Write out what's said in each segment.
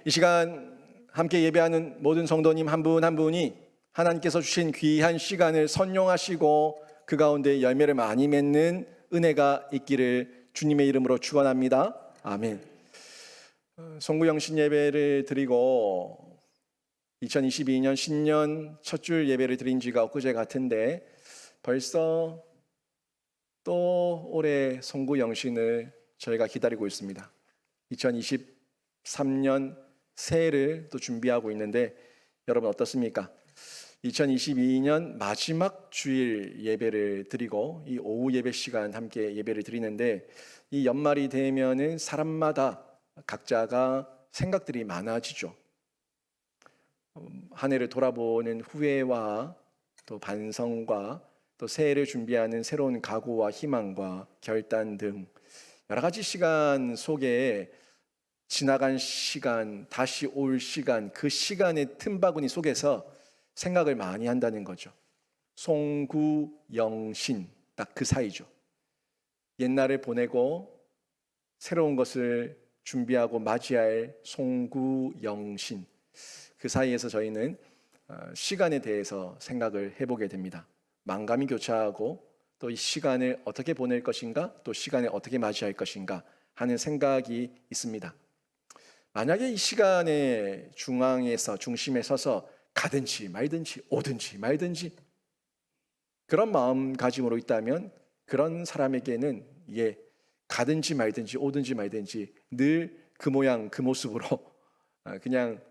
이 시간 함께 예배하는 모든 성도님 한 분 한 분이 하나님께서 주신 귀한 시간을 선용하시고 그 가운데 열매를 많이 맺는 은혜가 있기를 주님의 이름으로 축원합니다. 아멘. 송구영신 예배를 드리고 2022년 신년 첫 줄 예배를 드린 지가 엊그제 같은데 벌써 또 올해 송구영신을 저희가 기다리고 있습니다. 2023년 새해를 또 준비하고 있는데 여러분 어떻습니까? 2022년 마지막 주일 예배를 드리고 이 오후 예배 시간 함께 예배를 드리는데 이 연말이 되면은 사람마다 각자가 생각들이 많아지죠. 한 해를 돌아보는 후회와 또 반성과 또 새해를 준비하는 새로운 각오와 희망과 결단 등 여러 가지 시간 속에 지나간 시간, 다시 올 시간, 그 시간의 틈바구니 속에서 생각을 많이 한다는 거죠. 송구영신, 딱 그 사이죠. 옛날을 보내고 새로운 것을 준비하고 맞이할 송구영신, 그 사이에서 저희는 시간에 대해서 생각을 해보게 됩니다. 만감이 교차하고 또 이 시간을 어떻게 보낼 것인가, 또 시간에 어떻게 맞이할 것인가 하는 생각이 있습니다. 만약에 이 시간의 중심에 서서 가든지 말든지 오든지 말든지 그런 마음가짐으로 있다면 그런 사람에게는 가든지 말든지 오든지 말든지 늘 그 모양 그 모습으로 그냥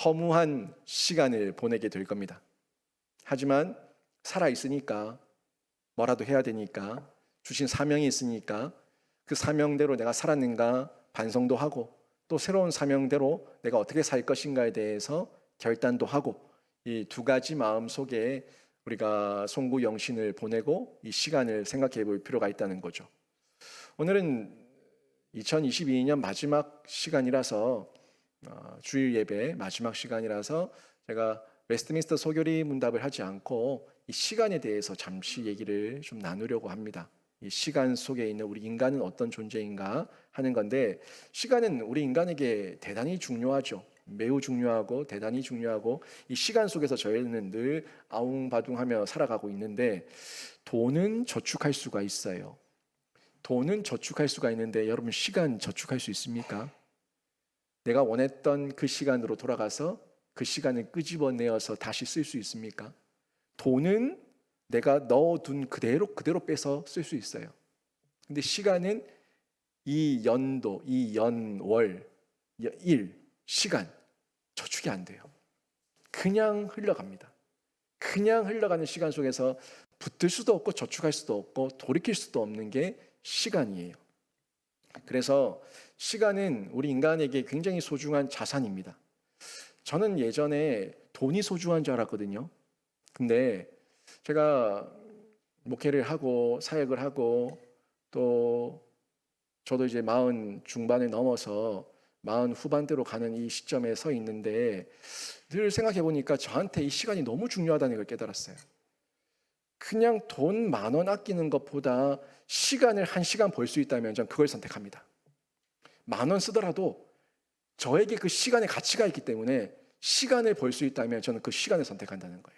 허무한 시간을 보내게 될 겁니다. 하지만 살아있으니까 뭐라도 해야 되니까 주신 사명이 있으니까 그 사명대로 내가 살았는가 반성도 하고 또 새로운 사명대로 내가 어떻게 살 것인가에 대해서 결단도 하고 이 두 가지 마음 속에 우리가 송구영신을 보내고 이 시간을 생각해 볼 필요가 있다는 거죠. 오늘은 2022년 마지막 시간이라서 주일 예배 마지막 시간이라서 제가 웨스트민스터 소교리 문답을 하지 않고 이 시간에 대해서 잠시 얘기를 좀 나누려고 합니다. 이 시간 속에 있는 우리 인간은 어떤 존재인가 하는 건데 시간은 우리 인간에게 대단히 중요하죠. 매우 중요하고 대단히 중요하고 이 시간 속에서 저희는 늘 아웅바둥하며 살아가고 있는데 돈은 저축할 수가 있어요. 돈은 저축할 수가 있는데 여러분 시간 저축할 수 있습니까? 내가 원했던 그 시간으로 돌아가서 그 시간을 끄집어내어서 다시 쓸 수 있습니까? 돈은 내가 넣어둔 그대로 빼서 쓸 수 있어요. 근데 시간은 이 연도, 이 연, 일, 시간 저축이 안 돼요. 그냥 흘러갑니다. 그냥 흘러가는 시간 속에서 붙들 수도 없고 저축할 수도 없고 돌이킬 수도 없는 게 시간이에요. 그래서 시간은 우리 인간에게 굉장히 소중한 자산입니다. 저는 예전에 돈이 소중한 줄 알았거든요. 근데 제가 목회를 하고 사역을 하고 또 저도 이제 40 중반을 넘어서 40 후반대로 가는 이 시점에 서 있는데 늘 생각해 보니까 저한테 이 시간이 너무 중요하다는 걸 깨달았어요. 그냥 돈 10,000원 아끼는 것보다 시간을 1시간 벌 수 있다면 저는 그걸 선택합니다. 10,000원 쓰더라도 저에게 그 시간의 가치가 있기 때문에 시간을 벌 수 있다면 저는 그 시간을 선택한다는 거예요.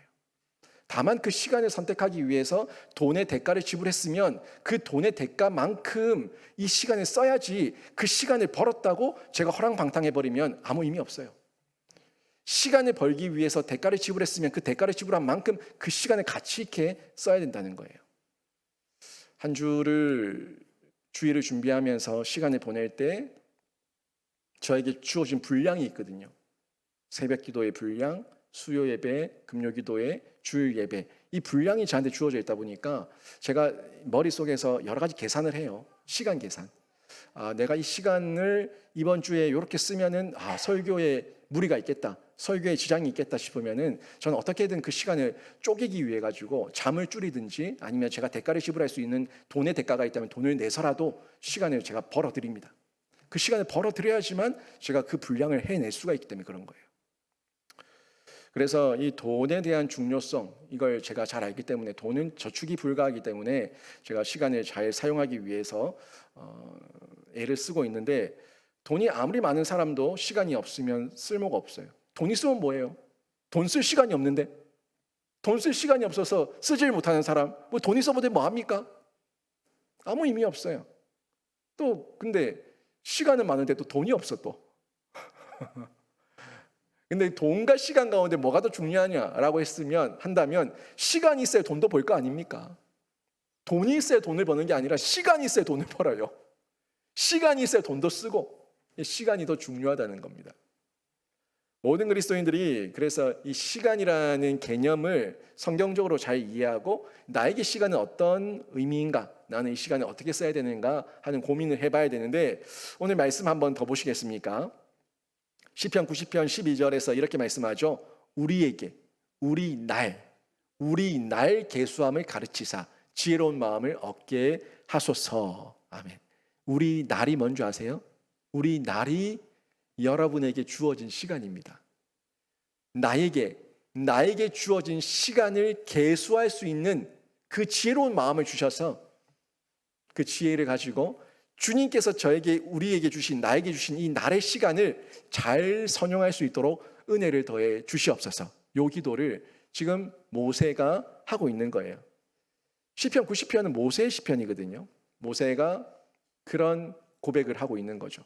다만 그 시간을 선택하기 위해서 돈의 대가를 지불했으면 그 돈의 대가만큼 이 시간을 써야지 그 시간을 벌었다고 제가 허랑방탕해버리면 아무 의미 없어요. 시간을 벌기 위해서 대가를 지불했으면 그 대가를 지불한 만큼 그 시간을 가치 있게 써야 된다는 거예요. 한 주일을 준비하면서 시간을 보낼 때 저에게 주어진 분량이 있거든요. 새벽 기도의 분량, 수요 예배, 금요 기도의 주일 예배, 이 분량이 저한테 주어져 있다 보니까 제가 머릿속에서 여러 가지 계산을 해요. 시간 계산. 내가 이 시간을 이번 주에 이렇게 쓰면은 설교에 무리가 있겠다, 설교에 지장이 있겠다 싶으면은 저는 어떻게든 그 시간을 쪼개기 위해 가지고 잠을 줄이든지 아니면 제가 대가를 지불할 수 있는 돈의 대가가 있다면 돈을 내서라도 시간을 제가 벌어드립니다. 그 시간을 벌어들여야지만 제가 그 분량을 해낼 수가 있기 때문에 그런 거예요. 그래서 이 돈에 대한 중요성, 이걸 제가 잘 알기 때문에 돈은 저축이 불가하기 때문에 제가 시간을 잘 사용하기 위해서 애를 쓰고 있는데 돈이 아무리 많은 사람도 시간이 없으면 쓸모가 없어요. 돈 있으면 뭐예요? 돈 쓸 시간이 없는데, 돈 쓸 시간이 없어서 쓰질 못하는 사람, 뭐 돈 있어보되 뭐 합니까? 아무 의미 없어요. 또 근데 시간은 많은데 또 돈이 없어 또. 근데 돈과 시간 가운데 뭐가 더 중요하냐라고 한다면 시간이 있어야 돈도 벌 거 아닙니까? 돈이 있어야 돈을 버는 게 아니라 시간이 있어야 돈을 벌어요. 시간이 있어야 돈도 쓰고, 시간이 더 중요하다는 겁니다. 모든 그리스도인들이 그래서 이 시간이라는 개념을 성경적으로 잘 이해하고 나에게 시간은 어떤 의미인가, 나는 이 시간을 어떻게 써야 되는가 하는 고민을 해봐야 되는데, 오늘 말씀 한번 더 보시겠습니까? 시편 90편 12절에서 이렇게 말씀하죠. 우리에게 우리 날 계수함을 가르치사 지혜로운 마음을 얻게 하소서. 아멘. 우리 날이 뭔지 아세요? 우리 날이 여러분에게 주어진 시간입니다. 나에게 주어진 시간을 계수할 수 있는 그 지혜로운 마음을 주셔서 그 지혜를 가지고 주님께서 우리에게 주신, 나에게 주신 이 날의 시간을 잘 선용할 수 있도록 은혜를 더해 주시옵소서. 요 기도를 지금 모세가 하고 있는 거예요. 시편 90편은 모세의 시편이거든요. 모세가 그런 고백을 하고 있는 거죠.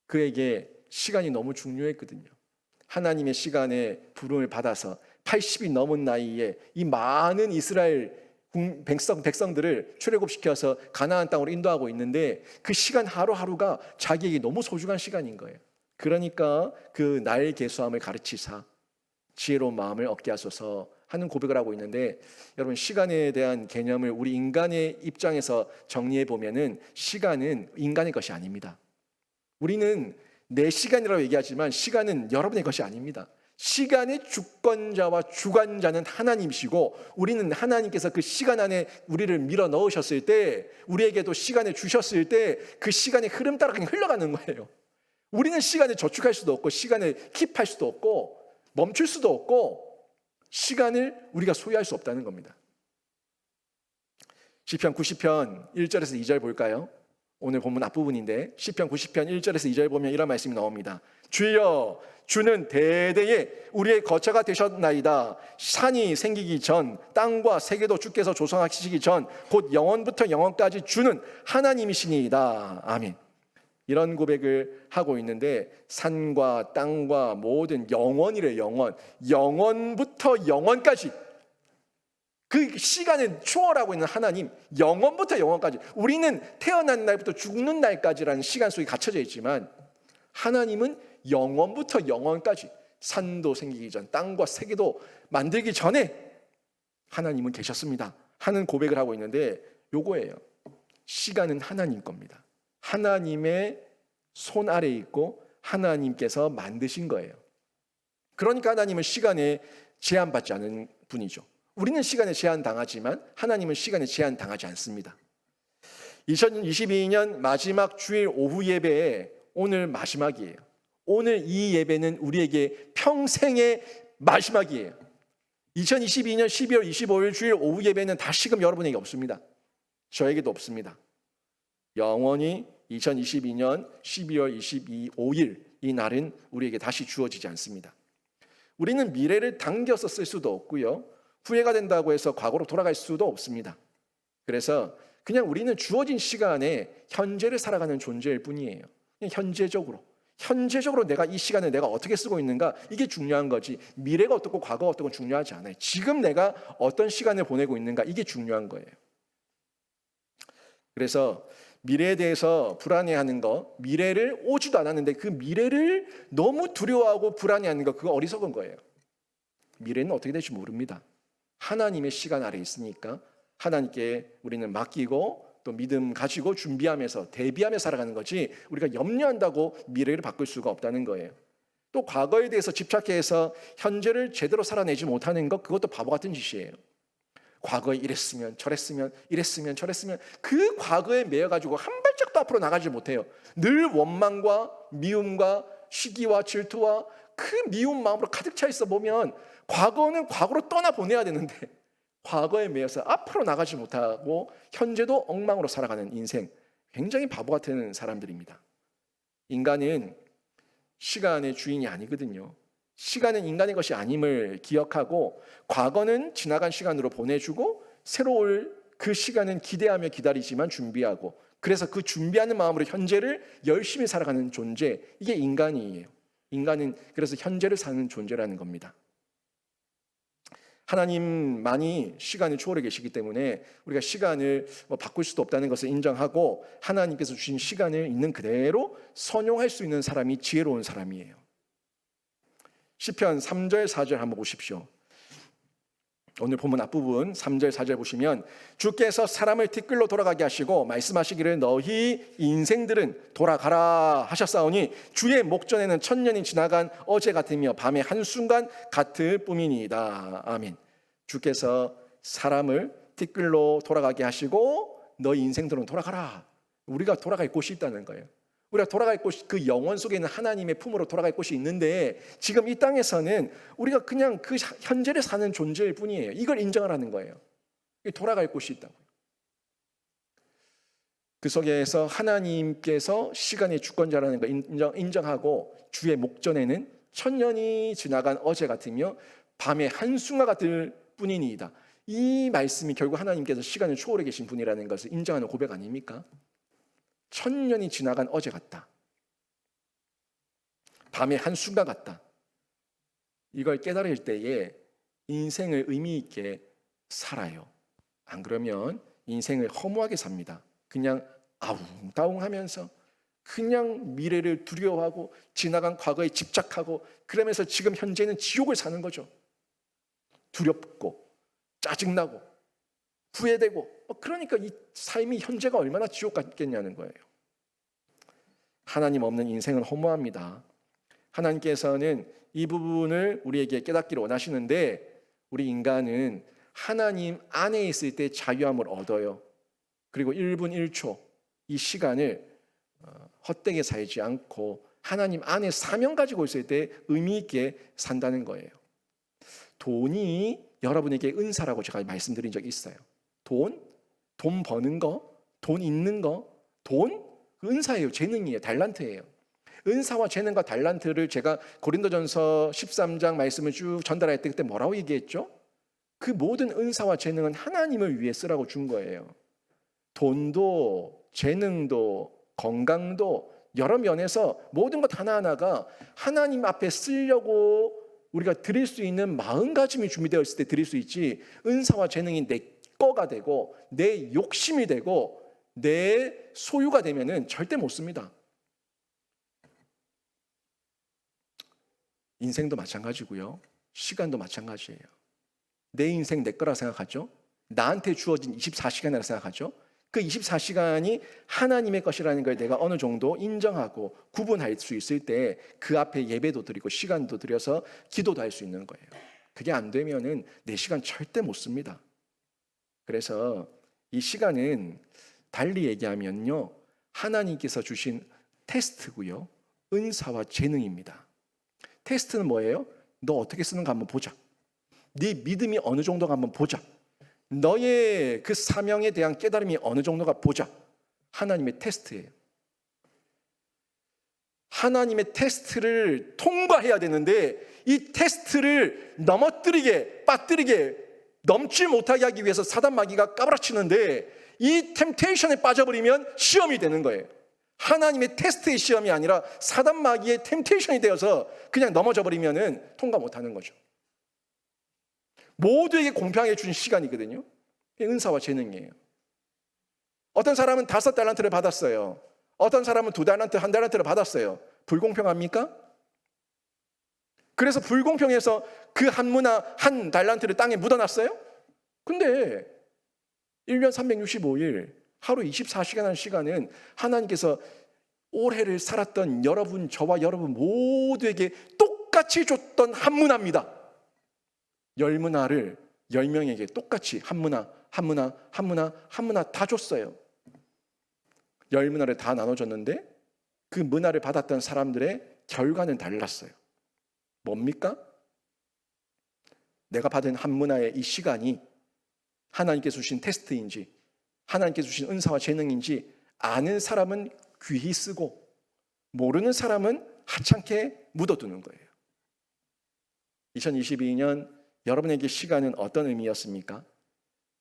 그에게 시간이 너무 중요했거든요. 하나님의 시간에 부름을 받아서 80이 넘은 나이에 이 많은 이스라엘 백성들을 출애굽시켜서 가나안 땅으로 인도하고 있는데 그 시간 하루하루가 자기에게 너무 소중한 시간인 거예요. 그러니까 그 날 계수함을 가르치사 지혜로운 마음을 얻게 하소서 하는 고백을 하고 있는데, 여러분 시간에 대한 개념을 우리 인간의 입장에서 정리해 보면은 시간은 인간의 것이 아닙니다. 우리는 내 시간이라고 얘기하지만 시간은 여러분의 것이 아닙니다. 시간의 주권자와 주관자는 하나님이시고, 우리는 하나님께서 그 시간 안에 우리를 밀어 넣으셨을 때, 우리에게도 시간을 주셨을 때 그 시간의 흐름 따라 그냥 흘러가는 거예요. 우리는 시간을 저축할 수도 없고 시간을 킵할 수도 없고 멈출 수도 없고 시간을 우리가 소유할 수 없다는 겁니다. 시편 90편 1절에서 2절 볼까요? 오늘 본문 앞부분인데 시편 90편 1절에서 2절 보면 이런 말씀이 나옵니다. 주여, 주는 대대에 우리의 거처가 되셨나이다. 산이 생기기 전, 땅과 세계도 주께서 조성하시기 전, 곧 영원부터 영원까지 주는 하나님이시니이다. 아멘. 이런 고백을 하고 있는데, 산과 땅과 모든 영원이래. 영원부터 영원까지 그 시간을 초월하고 있는 하나님, 영원부터 영원까지. 우리는 태어난 날부터 죽는 날까지라는 시간 속에 갇혀져 있지만 하나님은 영원부터 영원까지, 산도 생기기 전, 땅과 세계도 만들기 전에 하나님은 계셨습니다 하는 고백을 하고 있는데, 요거예요. 시간은 하나님 겁니다. 하나님의 손 아래에 있고 하나님께서 만드신 거예요. 그러니까 하나님은 시간에 제한받지 않은 분이죠. 우리는 시간에 제한당하지만 하나님은 시간에 제한당하지 않습니다. 2022년 마지막 주일 오후 예배에 오늘 마지막이에요. 오늘 이 예배는 우리에게 평생의 마지막이에요. 2022년 12월 25일 주일 오후 예배는 다시금 여러분에게 없습니다. 저에게도 없습니다. 영원히 2022년 12월 25일 이 날은 우리에게 다시 주어지지 않습니다. 우리는 미래를 당겨서 쓸 수도 없고요, 후회가 된다고 해서 과거로 돌아갈 수도 없습니다. 그래서 그냥 우리는 주어진 시간에 현재를 살아가는 존재일 뿐이에요. 그냥 현재적으로 내가 이 시간을 내가 어떻게 쓰고 있는가, 이게 중요한 거지, 미래가 어떻고 과거가 어떻고 중요하지 않아요. 지금 내가 어떤 시간을 보내고 있는가, 이게 중요한 거예요. 그래서 미래에 대해서 불안해하는 거, 미래를 오지도 않았는데 그 미래를 너무 두려워하고 불안해하는 거, 그거 어리석은 거예요. 미래는 어떻게 될지 모릅니다. 하나님의 시간 아래 있으니까 하나님께 우리는 맡기고 또 믿음 가지고 준비하면서 대비하며 살아가는 거지, 우리가 염려한다고 미래를 바꿀 수가 없다는 거예요. 또 과거에 대해서 집착해서 현재를 제대로 살아내지 못하는 것, 그것도 바보 같은 짓이에요. 과거에 이랬으면 저랬으면 이랬으면 저랬으면, 그 과거에 매여가지고 한 발짝도 앞으로 나가지 못해요. 늘 원망과 미움과 시기와 질투와 그 미운 마음으로 가득 차 있어 보면 과거는 과거로 떠나보내야 되는데 과거에 매여서 앞으로 나가지 못하고 현재도 엉망으로 살아가는 인생, 굉장히 바보 같은 사람들입니다. 인간은 시간의 주인이 아니거든요. 시간은 인간의 것이 아님을 기억하고 과거는 지나간 시간으로 보내주고 새로울 그 시간은 기대하며 기다리지만 준비하고, 그래서 그 준비하는 마음으로 현재를 열심히 살아가는 존재, 이게 인간이에요. 인간은 그래서 현재를 사는 존재라는 겁니다. 하나님만이 시간을 초월해 계시기 때문에 우리가 시간을 바꿀 수도 없다는 것을 인정하고 하나님께서 주신 시간을 있는 그대로 선용할 수 있는 사람이 지혜로운 사람이에요. 시편 3절 4절 한번 보십시오. 오늘 본문 앞부분 3절 4절 보시면, 주께서 사람을 티끌로 돌아가게 하시고 말씀하시기를 너희 인생들은 돌아가라 하셨사오니 주의 목전에는 천년이 지나간 어제 같으며 밤의 한순간 같을 뿐이니이다. 아멘. 주께서 사람을 티끌로 돌아가게 하시고 너희 인생들은 돌아가라. 우리가 돌아갈 곳이 있다는 거예요. 우리가 돌아갈 곳, 그 영원 속에 있는 하나님의 품으로 돌아갈 곳이 있는데 지금 이 땅에서는 우리가 그냥 그 현재를 사는 존재일 뿐이에요. 이걸 인정하라는 거예요. 돌아갈 곳이 있다고요. 그 속에서 하나님께서 시간의 주권자라는 걸 인정하고 주의 목전에는 천년이 지나간 어제 같으며 밤의 한순간 같을 뿐이니이다. 이 말씀이 결국 하나님께서 시간을 초월해 계신 분이라는 것을 인정하는 고백 아닙니까? 천년이 지나간 어제 같다. 밤의 한순간 같다. 이걸 깨달을 때에 인생을 의미 있게 살아요. 안 그러면 인생을 허무하게 삽니다. 그냥 아웅다웅하면서 그냥 미래를 두려워하고 지나간 과거에 집착하고 그러면서 지금 현재는 지옥을 사는 거죠. 두렵고 짜증나고 후회되고, 그러니까 이 삶이 현재가 얼마나 지옥 같겠냐는 거예요. 하나님 없는 인생은 허무합니다. 하나님께서는 이 부분을 우리에게 깨닫기를 원하시는데 우리 인간은 하나님 안에 있을 때 자유함을 얻어요. 그리고 1분 1초 이 시간을 헛되게 살지 않고 하나님 안에 사명 가지고 있을 때 의미 있게 산다는 거예요. 돈이 여러분에게 은사라고 제가 말씀드린 적이 있어요. 돈 버는 거, 돈 있는 거, 돈 은사예요. 재능이에요. 달란트예요. 은사와 재능과 달란트를 제가 고린도전서 13장 말씀을 쭉 전달할 때 그때 뭐라고 얘기했죠? 그 모든 은사와 재능은 하나님을 위해 쓰라고 준 거예요. 돈도 재능도 건강도 여러 면에서 모든 것 하나하나가 하나님 앞에 쓰려고 우리가 드릴 수 있는 마음가짐이 준비되어 있을 때 드릴 수 있지, 은사와 재능이 내 거가 되고 내 욕심이 되고 내 소유가 되면은 절대 못 씁니다. 인생도 마찬가지고요. 시간도 마찬가지예요. 내 인생 내 거라 생각하죠. 나한테 주어진 24시간이라 생각하죠. 그 24시간이 하나님의 것이라는 걸 내가 어느 정도 인정하고 구분할 수 있을 때 그 앞에 예배도 드리고 시간도 드려서 기도도 할 수 있는 거예요. 그게 안 되면은 내 시간 절대 못 씁니다. 그래서 이 시간은 달리 얘기하면요, 하나님께서 주신 테스트고요, 은사와 재능입니다. 테스트는 뭐예요? 너 어떻게 쓰는가 한번 보자. 네 믿음이 어느 정도가 한번 보자. 너의 그 사명에 대한 깨달음이 어느 정도가 보자. 하나님의 테스트예요. 하나님의 테스트를 통과해야 되는데 이 테스트를 넘어뜨리게 빠뜨리게 넘지 못하게 하기 위해서 사단 마귀가 까불어치는데 이 템테이션에 빠져버리면 시험이 되는 거예요. 하나님의 테스트의 시험이 아니라 사단 마귀의 템테이션이 되어서 그냥 넘어져 버리면 통과 못하는 거죠. 모두에게 공평하게 준 시간이거든요. 은사와 재능이에요. 어떤 사람은 5달란트를 받았어요. 어떤 사람은 2달란트, 1달란트를 받았어요. 불공평합니까? 그래서 불공평해서 그 한 문화 1달란트를 땅에 묻어놨어요? 근데 1년 365일 하루 24시간 하는 시간은 하나님께서 올해를 살았던 여러분, 저와 여러분 모두에게 똑같이 줬던 한 문화입니다. 10문화를 10명에게 똑같이 한 문화 다 줬어요. 10문화를 다 나눠줬는데 그 문화를 받았던 사람들의 결과는 달랐어요. 뭡니까? 내가 받은 한 문화의 이 시간이 하나님께서 주신 테스트인지 하나님께서 주신 은사와 재능인지 아는 사람은 귀히 쓰고 모르는 사람은 하찮게 묻어두는 거예요. 2022년 여러분에게 시간은 어떤 의미였습니까?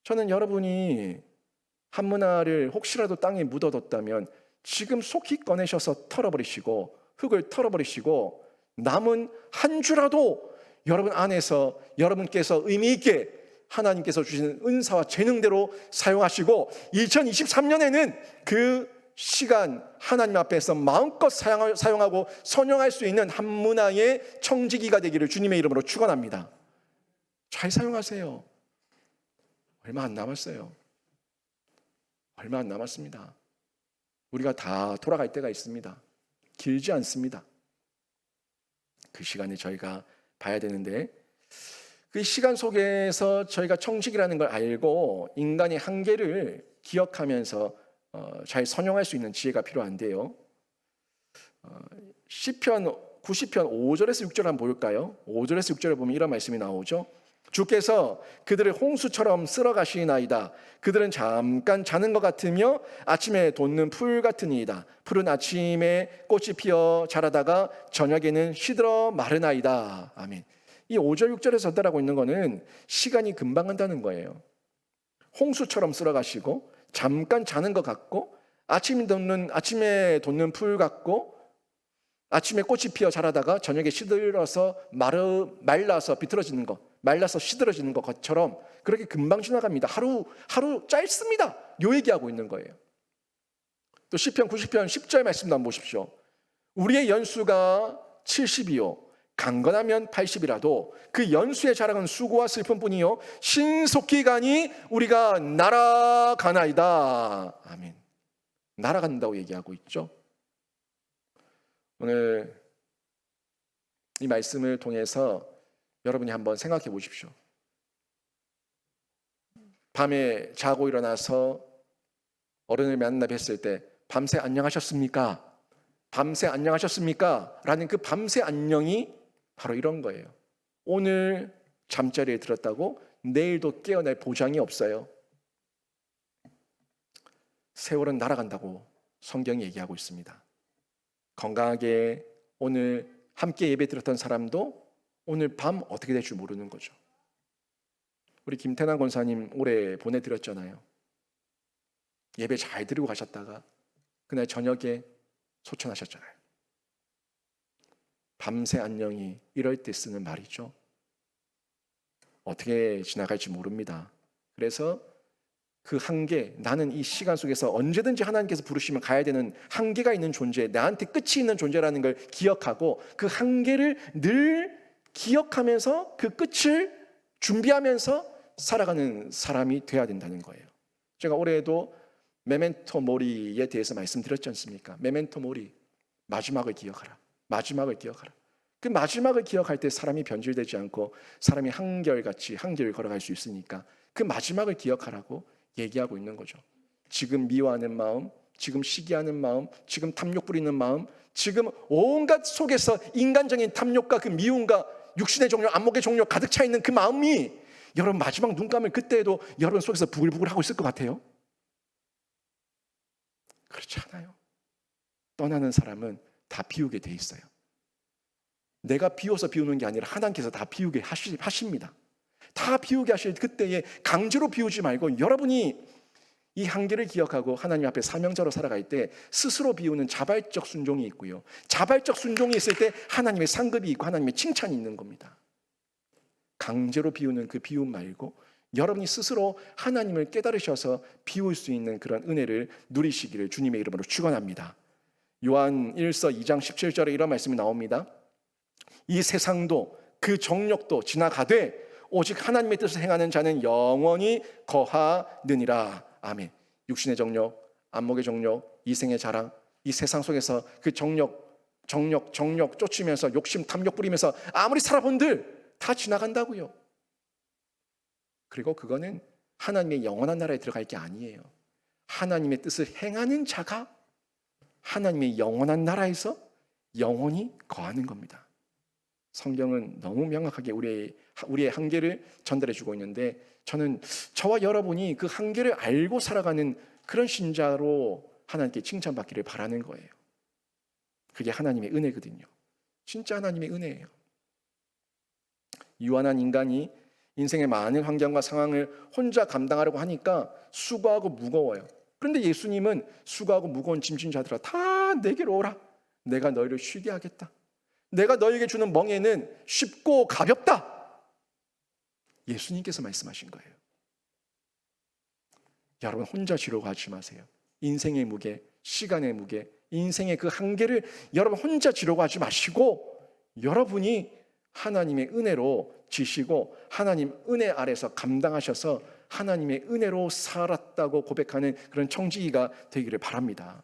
저는 여러분이 한문화를 혹시라도 땅에 묻어뒀다면 지금 속히 꺼내셔서 털어버리시고 흙을 털어버리시고 남은 한 주라도 여러분 안에서 여러분께서 의미 있게 하나님께서 주시는 은사와 재능대로 사용하시고 2023년에는 그 시간 하나님 앞에서 마음껏 사용하고 선용할 수 있는 한문화의 청지기가 되기를 주님의 이름으로 축원합니다. 잘 사용하세요. 얼마 안 남았어요. 얼마 안 남았습니다. 우리가 다 돌아갈 때가 있습니다. 길지 않습니다. 그 시간에 저희가 봐야 되는데 그 시간 속에서 저희가 청직이라는 걸 알고 인간의 한계를 기억하면서 잘 선용할 수 있는 지혜가 필요한데요. 시편 90편 5절에서 6절 한번 볼까요? 5절에서 6절에 보면 이런 말씀이 나오죠. 주께서 그들을 홍수처럼 쓸어 가시나이다. 그들은 잠깐 자는 것 같으며 아침에 돋는 풀 같으니이다. 풀은 아침에 꽃이 피어 자라다가 저녁에는 시들어 마르나이다. 아멘. 이 5절 6절에서 전달하고 있는 거는 시간이 금방 간다는 거예요. 홍수처럼 쓸어 가시고 잠깐 자는 것 같고 아침에 돋는 풀 같고 아침에 꽃이 피어 자라다가 저녁에 시들어서 말라서 비틀어지는 것, 말라서 시들어지는 것처럼 그렇게 금방 지나갑니다. 하루 짧습니다. 요 얘기하고 있는 거예요. 또 시편 90편 10절 말씀도 한번 보십시오. 우리의 연수가 70이요 강건하면 80이라도 그 연수의 자랑은 수고와 슬픔뿐이요 신속히 가니 우리가 날아가나이다. 아멘. 날아간다고 얘기하고 있죠. 오늘 이 말씀을 통해서 여러분이 한번 생각해 보십시오. 밤에 자고 일어나서 어른을 만나 뵀을 때 밤새 안녕하셨습니까? 밤새 안녕하셨습니까? 라는 그 밤새 안녕이 바로 이런 거예요. 오늘 잠자리에 들었다고 내일도 깨어날 보장이 없어요. 세월은 날아간다고 성경이 얘기하고 있습니다. 건강하게 오늘 함께 예배 드렸던 사람도 오늘 밤 어떻게 될 줄 모르는 거죠. 우리 김태남 권사님 올해 보내드렸잖아요. 예배 잘 드리고 가셨다가 그날 저녁에 소천하셨잖아요. 밤새 안녕이 이럴 때 쓰는 말이죠. 어떻게 지나갈지 모릅니다. 그래서 그 한계, 나는 이 시간 속에서 언제든지 하나님께서 부르시면 가야 되는 한계가 있는 존재, 나한테 끝이 있는 존재라는 걸 기억하고 그 한계를 늘 기억하면서 그 끝을 준비하면서 살아가는 사람이 돼야 된다는 거예요. 제가 올해에도 메멘토 모리에 대해서 말씀드렸지 않습니까? 메멘토 모리, 마지막을 기억하라. 마지막을 기억하라. 그 마지막을 기억할 때 사람이 변질되지 않고 사람이 한결같이 한길을 걸어갈 수 있으니까 그 마지막을 기억하라고 얘기하고 있는 거죠. 지금 미워하는 마음, 지금 시기하는 마음, 지금 탐욕 부리는 마음, 지금 온갖 속에서 인간적인 탐욕과 그 미움과 육신의 종욕, 안목의 종욕 가득 차 있는 그 마음이 여러분 마지막 눈 감을 그때에도 여러분 속에서 부글부글 하고 있을 것 같아요? 그렇지 않아요. 떠나는 사람은 다 비우게 돼 있어요. 내가 비워서 비우는 게 아니라 하나님께서 다 비우게 하십니다. 다 비우게 하실 그때에 강제로 비우지 말고 여러분이 이 한계를 기억하고 하나님 앞에 사명자로 살아갈 때 스스로 비우는 자발적 순종이 있고요. 자발적 순종이 있을 때 하나님의 상급이 있고 하나님의 칭찬이 있는 겁니다. 강제로 비우는 그 비움 말고 여러분이 스스로 하나님을 깨달으셔서 비울 수 있는 그런 은혜를 누리시기를 주님의 이름으로 축원합니다. 요한 1서 2장 17절에 이런 말씀이 나옵니다. 이 세상도 그 정욕도 지나가되 오직 하나님의 뜻을 행하는 자는 영원히 거하느니라. 아멘. 육신의 정욕, 안목의 정욕, 이생의 자랑, 이 세상 속에서 그 정욕 쫓으면서 욕심, 탐욕 부리면서 아무리 살아본들 다 지나간다고요. 그리고 그거는 하나님의 영원한 나라에 들어갈 게 아니에요. 하나님의 뜻을 행하는 자가 하나님의 영원한 나라에서 영원히 거하는 겁니다. 성경은 너무 명확하게 우리의 한계를 전달해주고 있는데 저는 저와 여러분이 그 한계를 알고 살아가는 그런 신자로 하나님께 칭찬받기를 바라는 거예요. 그 그게 하나님의 은혜거든요. 진짜 하나님의 은혜예요. 유한한 인간이 인생의 많은 환경과 상황을 혼자 감당하려고 하니까 수고하고 무거워요. 그런데 예수님은 수고하고 무거운 짐진 자들아 다 내게로 오라. 내가 너희를 쉬게 하겠다. 내가 너희에게 주는 멍에는 쉽고 가볍다. 예수님께서 말씀하신 거예요. 여러분 혼자 지려고 하지 마세요. 인생의 무게, 시간의 무게, 인생의 그 한계를 여러분 혼자 지려고 하지 마시고 여러분이 하나님의 은혜로 지시고 하나님 은혜 아래서 감당하셔서 하나님의 은혜로 살았다고 고백하는 그런 청지기가 되기를 바랍니다.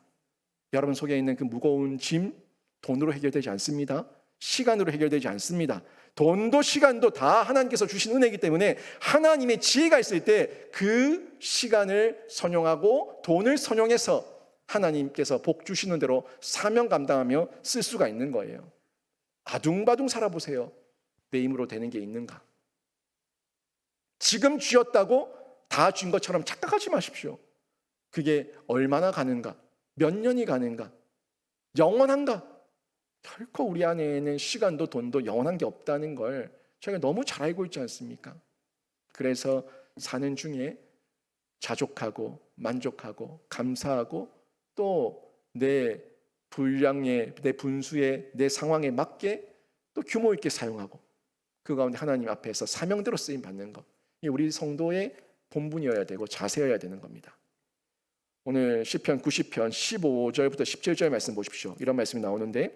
여러분 속에 있는 그 무거운 짐 돈으로 해결되지 않습니다. 시간으로 해결되지 않습니다. 돈도 시간도 다 하나님께서 주신 은혜이기 때문에 하나님의 지혜가 있을 때 그 시간을 선용하고 돈을 선용해서 하나님께서 복 주시는 대로 사명 감당하며 쓸 수가 있는 거예요. 아둥바둥 살아보세요. 내 힘으로 되는 게 있는가? 지금 쥐었다고 다 쥔 것처럼 착각하지 마십시오. 그게 얼마나 가는가? 몇 년이 가는가? 영원한가? 결코 우리 안에는 시간도 돈도 영원한 게 없다는 걸 저희가 너무 잘 알고 있지 않습니까? 그래서 사는 중에 자족하고 만족하고 감사하고 또 내 분량에 내 분수에 내 상황에 맞게 또 규모 있게 사용하고 그 가운데 하나님 앞에서 사명대로 쓰임 받는 것, 이게 우리 성도의 본분이어야 되고 자세여야 되는 겁니다. 오늘 시편 90편 15절부터 17절 말씀 보십시오. 이런 말씀이 나오는데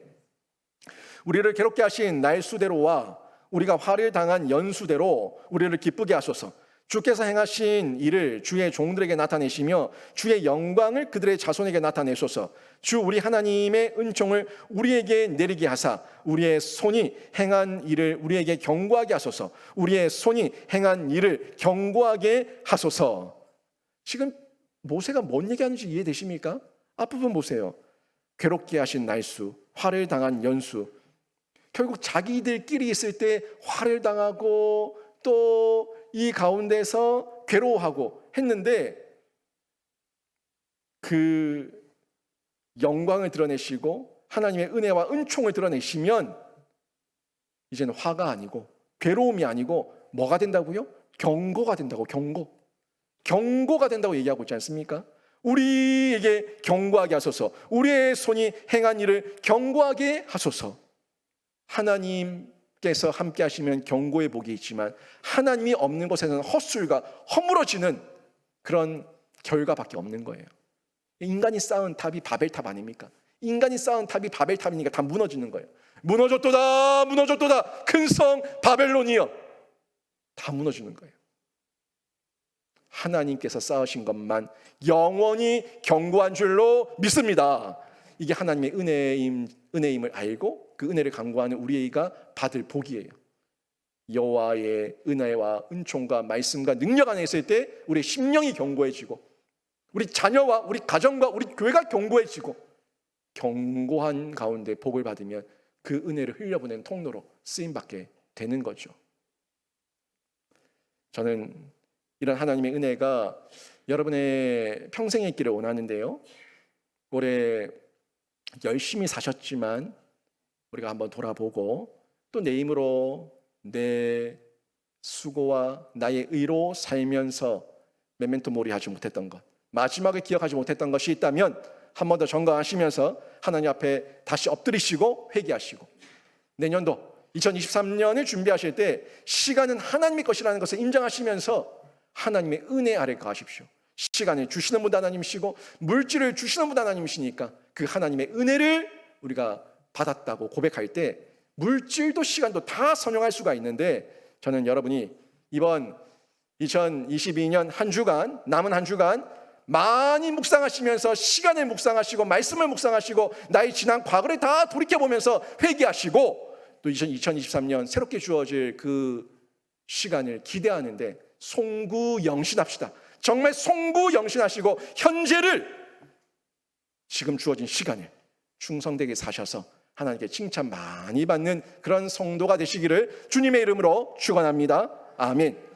우리를 괴롭게 하신 날수대로와 우리가 화를 당한 연수대로 우리를 기쁘게 하소서. 주께서 행하신 일을 주의 종들에게 나타내시며 주의 영광을 그들의 자손에게 나타내소서. 주 우리 하나님의 은총을 우리에게 내리게 하사 우리의 손이 행한 일을 우리에게 경고하게 하소서. 우리의 손이 행한 일을 경고하게 하소서. 지금 모세가 뭔 얘기하는지 이해되십니까? 앞부분 보세요. 괴롭게 하신 날수, 화를 당한 연수. 결국 자기들끼리 있을 때 화를 당하고 또 이 가운데서 괴로워하고 했는데 그 영광을 드러내시고 하나님의 은혜와 은총을 드러내시면 이제는 화가 아니고 괴로움이 아니고 뭐가 된다고요? 경고가 된다고. 경고가 된다고 얘기하고 있지 않습니까? 우리에게 경고하게 하소서. 우리의 손이 행한 일을 경고하게 하소서. 하나님께서 함께 하시면 경고의 복이 있지만 하나님이 없는 곳에서는 헛술과 허물어지는 그런 결과밖에 없는 거예요. 인간이 쌓은 탑이 바벨탑 아닙니까? 인간이 쌓은 탑이 바벨탑이니까 다 무너지는 거예요. 무너졌도다 무너졌도다 큰 성 바벨론이여. 다 무너지는 거예요. 하나님께서 쌓으신 것만 영원히 견고한 줄로 믿습니다. 이게 하나님의 은혜임을 알고 그 은혜를 간구하는 우리가 받을 복이에요. 여호와의 은혜와 은총과 말씀과 능력 안에 있을 때 우리의 심령이 견고해지고 우리 자녀와 우리 가정과 우리 교회가 견고해지고 견고한 가운데 복을 받으면 그 은혜를 흘려보내는 통로로 쓰임받게 되는 거죠. 저는 이런 하나님의 은혜가 여러분의 평생에 있기를 원하는데요. 올해 열심히 사셨지만 우리가 한번 돌아보고 또 내 힘으로 내 수고와 나의 의로 살면서 메멘토 모리 하지 못했던 것, 마지막에 기억하지 못했던 것이 있다면 한 번 더 점검하시면서 하나님 앞에 다시 엎드리시고 회개하시고 내년도 2023년을 준비하실 때 시간은 하나님의 것이라는 것을 인정하시면서 하나님의 은혜 아래 가십시오. 시간을 주시는 분 하나님이시고 물질을 주시는 분 하나님이시니까 그 하나님의 은혜를 우리가 받았다고 고백할 때 물질도 시간도 다 선용할 수가 있는데, 저는 여러분이 이번 2022년 한 주간, 남은 한 주간 많이 묵상하시면서 시간을 묵상하시고 말씀을 묵상하시고 나의 지난 과거를 다 돌이켜보면서 회개하시고 또 2023년 새롭게 주어질 그 시간을 기대하는데 송구영신합시다. 정말 송구영신하시고 현재를, 지금 주어진 시간을 충성되게 사셔서 하나님께 칭찬 많이 받는 그런 성도가 되시기를 주님의 이름으로 축원합니다. 아멘.